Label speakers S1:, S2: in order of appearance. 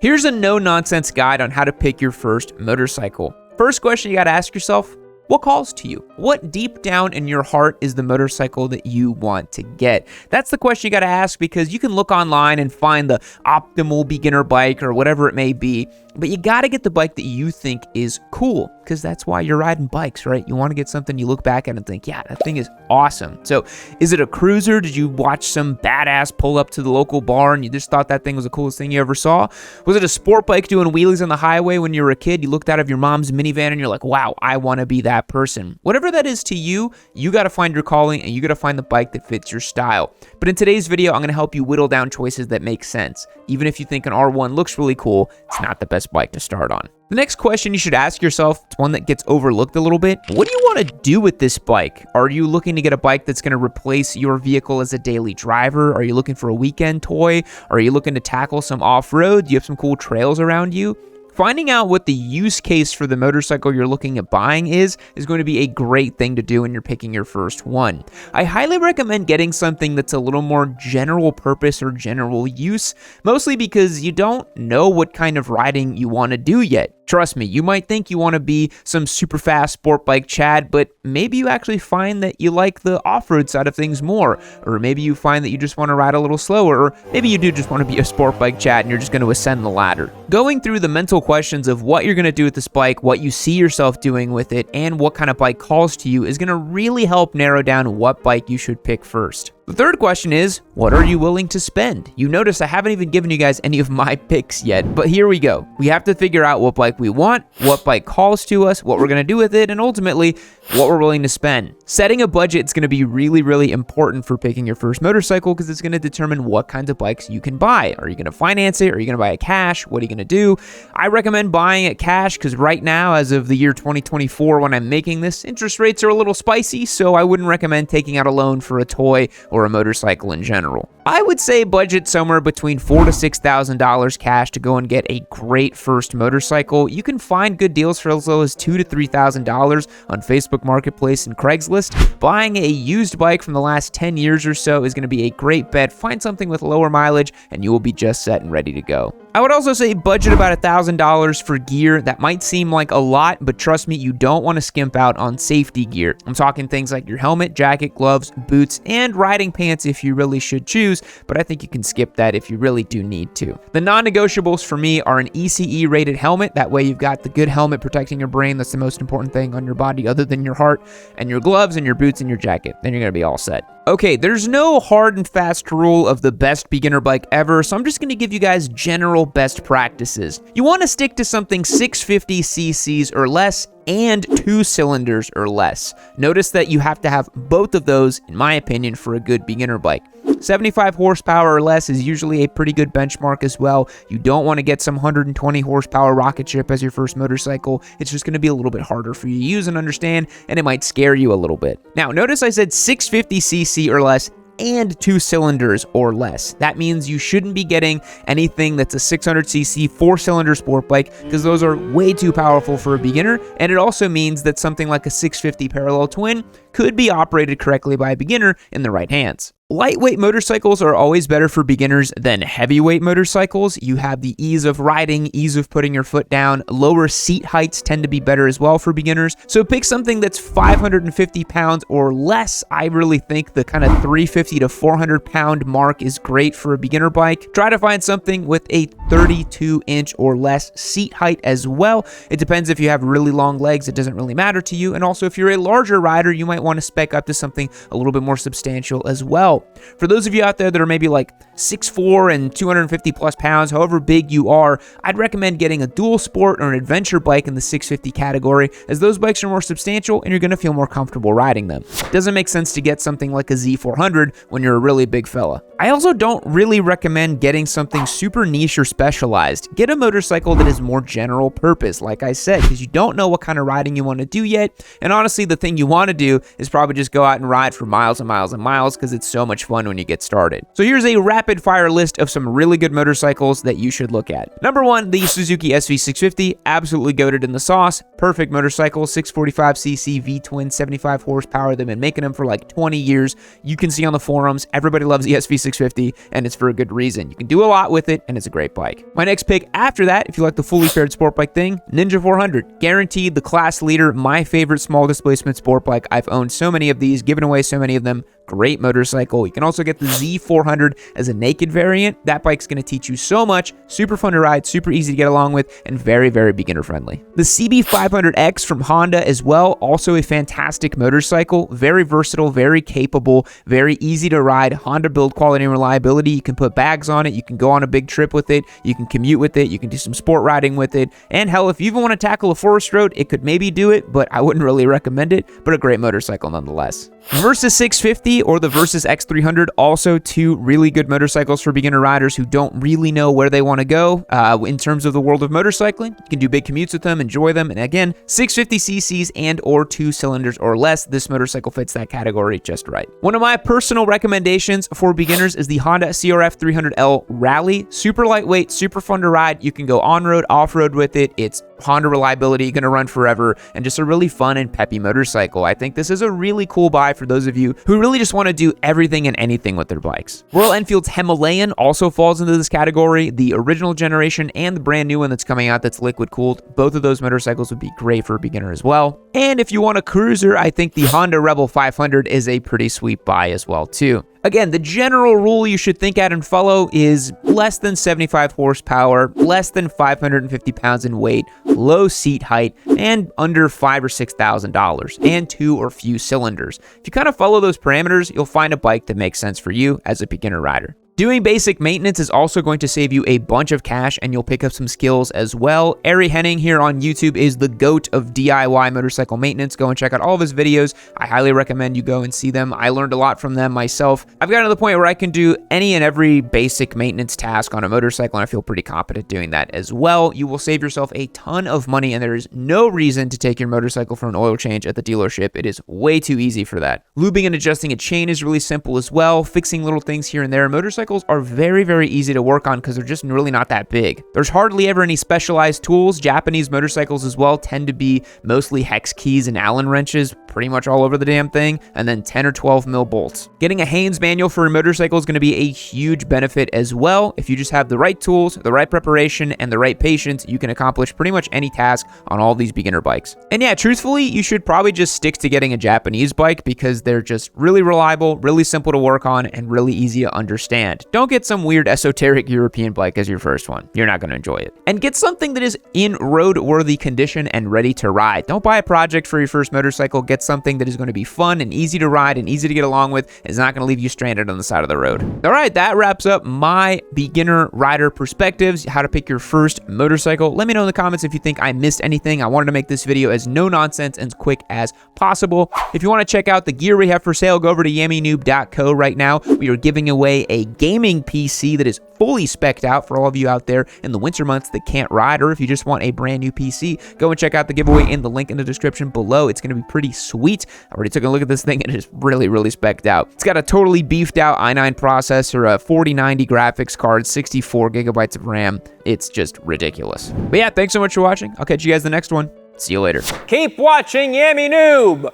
S1: Here's a no-nonsense guide on how to pick your first motorcycle. First question you gotta ask yourself, what calls to you? What deep down in your heart is the motorcycle that you want to get? That's the question you got to ask, because you can look online and find the optimal beginner bike or whatever it may be, but you got to get the bike that you think is cool, because that's why you're riding bikes, right? You want to get something you look back at and think, yeah, that thing is awesome. So is it a cruiser? Did you watch some badass pull up to the local bar and you just thought that thing was the coolest thing you ever saw? Was it a sport bike doing wheelies on the highway when you were a kid? You looked out of your mom's minivan and you're like, wow, I want to be that person. Whatever that is to you, you got to find your calling and you got to find the bike that fits your style. But in today's video, I'm going to help you whittle down choices that make sense. Even if you think an R1 looks really cool, it's not the best bike to start on. The next question you should ask yourself, it's one that gets overlooked a little bit. What do you want to do with this bike? Are you looking to get a bike that's going to replace your vehicle as a daily driver? Are you looking for a weekend toy? Are you looking to tackle some off-road? Do you have some cool trails around you? Finding out what the use case for the motorcycle you're looking at buying is going to be a great thing to do when you're picking your first one. I highly recommend getting something that's a little more general purpose or general use, mostly because you don't know what kind of riding you want to do yet. Trust me, you might think you want to be some super fast sport bike Chad, but maybe you actually find that you like the off-road side of things more, or maybe you find that you just want to ride a little slower, or maybe you do just want to be a sport bike Chad and you're just going to ascend the ladder. Going through the mental questions of what you're going to do with this bike, what you see yourself doing with it, and what kind of bike calls to you is going to really help narrow down what bike you should pick first. The third question is, what are you willing to spend? You notice I haven't even given you guys any of my picks yet, but here we go. We have to figure out what bike we want, what bike calls to us, what we're going to do with it, and ultimately, what we're willing to spend. Setting a budget is going to be really, really important for picking your first motorcycle, because it's going to determine what kinds of bikes you can buy. Are you going to finance it? Are you going to buy it cash? What are you going to do? I recommend buying it cash, because right now, as of the year 2024, when I'm making this, interest rates are a little spicy, so I wouldn't recommend taking out a loan for a toy or a motorcycle in general. I would say budget somewhere between $4,000 to $6,000 cash to go and get a great first motorcycle. You can find good deals for as low as $2,000 to $3,000 on Facebook Marketplace and Craigslist. Buying a used bike from the last 10 years or so is going to be a great bet. Find something with lower mileage and you will be just set and ready to go. I would also say budget about $1,000 for gear. That might seem like a lot, but trust me, you don't want to skimp out on safety gear. I'm talking things like your helmet, jacket, gloves, boots, and riding pants if you really should choose, but I think you can skip that if you really do need to. The non-negotiables for me are an ECE rated helmet. That way you've got the good helmet protecting your brain. That's the most important thing on your body other than your heart, and your gloves and your boots and your jacket. Then you're going to be all set. Okay, there's no hard and fast rule of the best beginner bike ever, so I'm just going to give you guys general best practices. You want to stick to something 650 cc's or less and 2 cylinders or less. Notice that you have to have both of those, in my opinion, for a good beginner bike. 75 horsepower or less is usually a pretty good benchmark as well. You don't want to get some 120 horsepower rocket ship as your first motorcycle. It's just going to be a little bit harder for you to use and understand, and it might scare you a little bit. Now, notice I said 650 cc or less and 2 cylinders or less. That means you shouldn't be getting anything that's a 600cc 4-cylinder sport bike, because those are way too powerful for a beginner, and it also means that something like a 650 parallel twin could be operated correctly by a beginner in the right hands. Lightweight motorcycles are always better for beginners than heavyweight motorcycles. You have the ease of riding, ease of putting your foot down. Lower seat heights tend to be better as well for beginners. So pick something that's 550 pounds or less. I really think the kind of 350 to 400 pound mark is great for a beginner bike. Try to find something with a 32-inch or less seat height as well. It depends if you have really long legs, it doesn't really matter to you. And also if you're a larger rider, you might want to spec up to something a little bit more substantial as well. For those of you out there that are maybe like 6'4" and 250 plus pounds, however big you are, I'd recommend getting a dual sport or an adventure bike in the 650 category, as those bikes are more substantial and you're going to feel more comfortable riding them. It doesn't make sense to get something like a Z400 when you're a really big fella. I also don't really recommend getting something super niche or specialized. Get a motorcycle that is more general purpose, like I said, because you don't know what kind of riding you want to do yet. And honestly, the thing you want to do is probably just go out and ride for miles and miles and miles, because it's so much fun when you get started. So here's a rapid fire list of some really good motorcycles that you should look at. Number 1, the Suzuki SV650, absolutely goated in the sauce. Perfect motorcycle, 645cc V-twin, 75 horsepower. They've been making them for like 20 years. You can see on the forums, everybody loves the SV650, and it's for a good reason. You can do a lot with it, and it's a great bike. bike. My next pick after that, if you like the fully paired sport bike thing, Ninja 400. Guaranteed the class leader, my favorite small displacement sport bike. I've owned so many of these, given away so many of them. Great motorcycle. You can also get the Z400 as a naked variant. That bike's going to teach you so much. Super fun to ride, super easy to get along with, and very, very beginner friendly. The CB500X from Honda as well, also a fantastic motorcycle. Very versatile, very capable, very easy to ride. Honda build quality and reliability. You can put bags on it. You can go on a big trip with it. You can commute with it. You can do some sport riding with it. And hell, if you even want to tackle a forest road, it could maybe do it, but I wouldn't really recommend it. But a great motorcycle nonetheless. Versys 650 or the Versys X300, also two really good motorcycles for beginner riders who don't really know where they want to go in terms of the world of motorcycling. You can do big commutes with them, enjoy them, and again, 650 cc's and or 2 cylinders or less. This motorcycle fits that category just right. One of my personal recommendations for beginners is the Honda CRF 300L Rally. Super lightweight, super fun to ride. You can go on-road, off-road with it. It's Honda reliability, going to run forever, and just a really fun and peppy motorcycle. I think this is a really cool buy for those of you who really just want to do everything and anything with their bikes. Royal Enfield's Himalayan also falls into this category. The original generation and the brand new one that's coming out that's liquid cooled. Both of those motorcycles would be great for a beginner as well. And if you want a cruiser, I think the Honda Rebel 500 is a pretty sweet buy as well too. Again, the general rule you should think at and follow is less than 75 horsepower, less than 550 pounds in weight, low seat height, and under $5,000 or $6,000, and 2 or few cylinders. If you kind of follow those parameters, you'll find a bike that makes sense for you as a beginner rider. Doing basic maintenance is also going to save you a bunch of cash, and you'll pick up some skills as well. Ari Henning here on YouTube is the GOAT of DIY motorcycle maintenance. Go and check out all of his videos. I highly recommend you go and see them. I learned a lot from them myself. I've gotten to the point where I can do any and every basic maintenance task on a motorcycle, and I feel pretty competent doing that as well. You will save yourself a ton of money, and there is no reason to take your motorcycle for an oil change at the dealership. It is way too easy for that. Lubing and adjusting a chain is really simple as well. Fixing little things here and there. Motorcycles are very, very easy to work on because they're just really not that big. There's hardly ever any specialized tools. Japanese motorcycles as well tend to be mostly hex keys and Allen wrenches pretty much all over the damn thing, and then 10 or 12 mil bolts. Getting a Haynes manual for a motorcycle is going to be a huge benefit as well. If you just have the right tools, the right preparation, and the right patience, you can accomplish pretty much any task on all these beginner bikes. And yeah, truthfully, you should probably just stick to getting a Japanese bike because they're just really reliable, really simple to work on, and really easy to understand. Don't get some weird esoteric European bike as your first one. You're not going to enjoy it. And get something that is in road-worthy condition and ready to ride. Don't buy a project for your first motorcycle. Get something that is going to be fun and easy to ride and easy to get along with. It's not going to leave you stranded on the side of the road. All right, that wraps up my beginner rider perspectives, how to pick your first motorcycle. Let me know in the comments if you think I missed anything. I wanted to make this video as no nonsense and as quick as possible. If you want to check out the gear we have for sale, go over to yammynoob.co right now. We are giving away a gaming PC that is fully spec'd out for all of you out there in the winter months that can't ride, or if you just want a brand new PC, go and check out the giveaway in the link in the description below. It's going to be pretty sweet. I already took a look at this thing and it is really, really spec'd out. It's got a totally beefed out i9 processor, a 4090 graphics card, 64 gigabytes of RAM. It's just ridiculous. But yeah, thanks so much for watching. I'll catch you guys in the next one. See you later.
S2: Keep watching Yammy Noob.